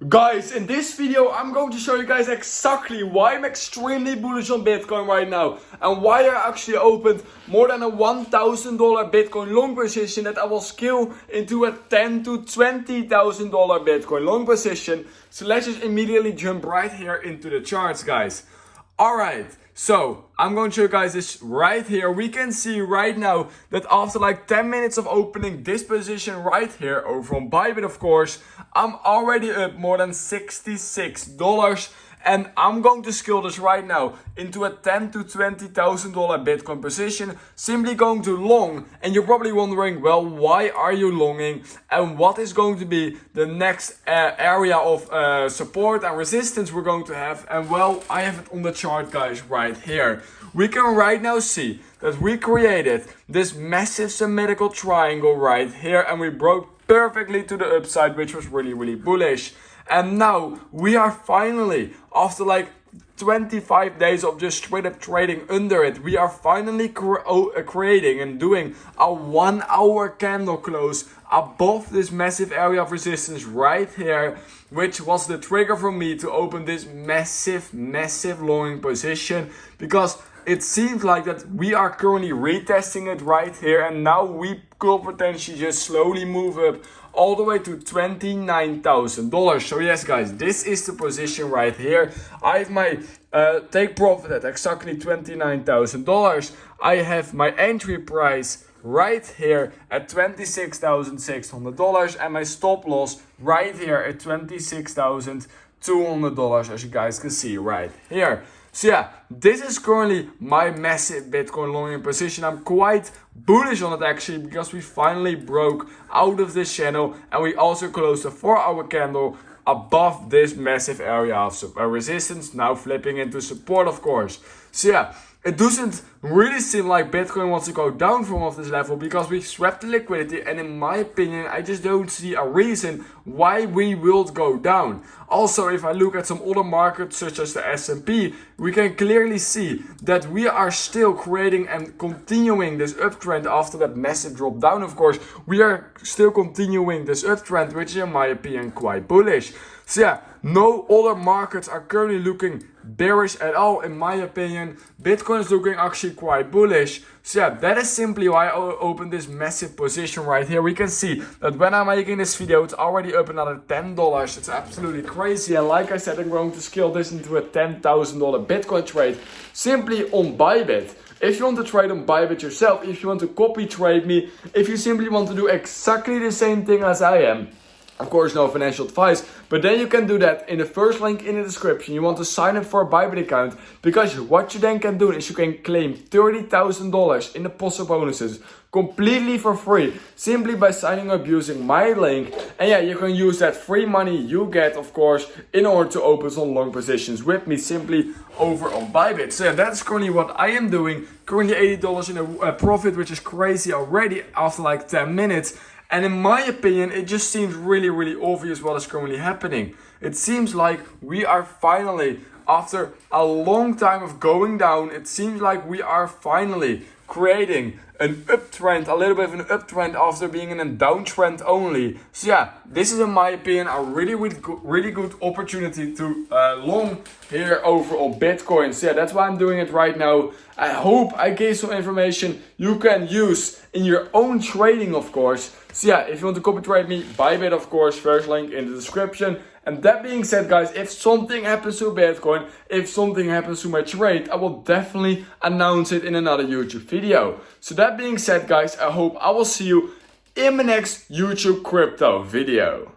Guys, in this video I'm going to show you guys exactly why I'm extremely bullish on Bitcoin right now and why I actually opened more than a $1,000 Bitcoin long position that I will scale into a $10,000 to $20,000 Bitcoin long position. So let's just immediately jump right here into the charts, guys. Alright, so I'm going to show you guys this right here. We can see right now that after like 10 minutes of opening this position right here over on Bybit, of course, I'm already up more than $66. And I'm going to scale this right now into a $10,000 to $20,000 Bitcoin position, simply going to long. And you're probably wondering, well, why are you longing? And what is going to be the next area of support and resistance we're going to have? And well, I have it on the chart, guys, right here. We can right now see that we created this massive symmetrical triangle right here, and we broke perfectly to the upside, which was really bullish. And now we are finally, after like 25 days of just straight up trading under it, we are finally creating and doing a 1 hour candle close above this massive area of resistance right here, which was the trigger for me to open this massive longing position, because it seems like that we are currently retesting it right here, and now we could potentially just slowly move up all the way to $29,000. So yes, guys, this is the position right here. I have my take profit at exactly $29,000. I have my entry price right here at $26,600 and my stop loss right here at $26,200, as you guys can see right here. So yeah, this is currently my massive Bitcoin longing position. I'm quite bullish on it actually, because we finally broke out of this channel and we also closed a 4 hour candle above this massive area of resistance, now flipping into support, of course. So yeah, it doesn't really seem like Bitcoin wants to go down from off this level, because we swept the liquidity, and in my opinion, I just don't see a reason why we will go down. Also, if I look at some other markets such as the S&P, we can clearly see that we are still creating and continuing this uptrend after that massive drop down. Of course, we are still continuing this uptrend, which is in my opinion quite bullish. So yeah, no other markets are currently looking bearish at all, in my opinion. Bitcoin is looking actually quite bullish. So yeah, that is simply why I opened this massive position right here. We can see that when I'm making this video, it's already up another $10. It's absolutely crazy. And like I said, I'm going to scale this into a $10,000 Bitcoin trade simply on Bybit. If you want to trade on Bybit yourself, if you want to copy trade me, if you simply want to do exactly the same thing as I am, of course, no financial advice, but then you can do that in the first link in the description. You want to sign up for a Bybit account, because what you then can do is you can claim $30,000 in the possible bonuses completely for free, simply by signing up using my link. And yeah, you can use that free money you get, of course, in order to open some long positions with me simply over on Bybit. So yeah, that's currently what I am doing. Currently $80 in a profit, which is crazy already after like 10 minutes. And in my opinion, it just seems really obvious what is currently happening. It seems like we are finally, after a long time of going down, it seems like we are finally creating an uptrend, a little bit of an uptrend after being in a downtrend only. So yeah, this is in my opinion a really good opportunity to long here over on Bitcoin. So yeah, that's why I'm doing it right now. I hope I gave some information you can use in your own trading, of course. So yeah, if you want to copy trade me, Bybit, of course, first link in the description. And that being said, guys, if something happens to Bitcoin, if something happens to my trade, I will definitely announce it in another YouTube video. So that being said, guys, I hope I will see you in my next YouTube crypto video.